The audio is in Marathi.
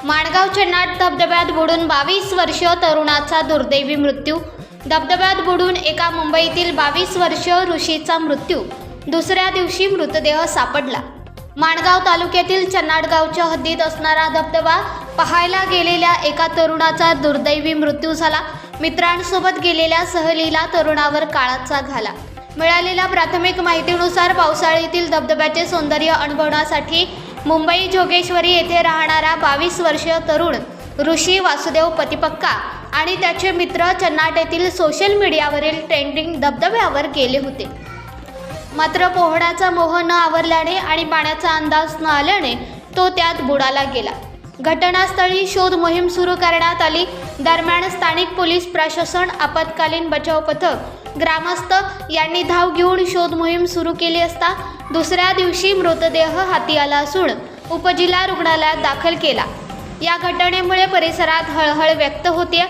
माणगाव चन्नाट धबधब्यात बुडून 22 वर्षीय तरुणाचा दुर्दैवी मृत्यू। धबधब्यात बुडून एका मुंबईतील 22 वर्षीय ऋषीचा मृत्यू। दुसऱ्या दिवशी मृतदेह सापडला। माणगाव तालुक्यातील चन्नाट गावच्या हद्दीत असणारा धबधबा पाहायला गेलेल्या एका तरुणाचा दुर्दैवी मृत्यू झाला। मित्रांसोबत गेलेल्या सहलीला तरुणावर काळाचा घाला। मिळालेल्या प्राथमिक माहितीनुसार पावसाळ्यातील धबधब्याचे सौंदर्य अनुभवण्यासाठी मुंबई जोगेश्वरी येथे राहणारा 22 वर्षीय तरुण ऋषी वासुदेव पतिपक्का आणि त्याचे मित्र चन्नाट येथील सोशल मीडियावरील ट्रेंडिंग धबधब्यावर गेले होते। मात्र पोहण्याचा मोह न आवरल्याने आणि पाण्याचा अंदाज न आल्याने तो त्यात बुडाला गेला। घटनास्थळी शोध मोहीम सुरू करण्यात आली। दरम्यान स्थानिक पोलीस प्रशासन, आपत्कालीन बचाव पथक, ग्रामस्थ यांनी धाव घेऊन शोध मोहीम सुरू केली असता दुसऱ्या दिवशी मृतदेह हाती आला असून उपजिल्हा रुग्णालयात दाखल केला। या घटनेमुळे परिसरात हळहळ व्यक्त होते।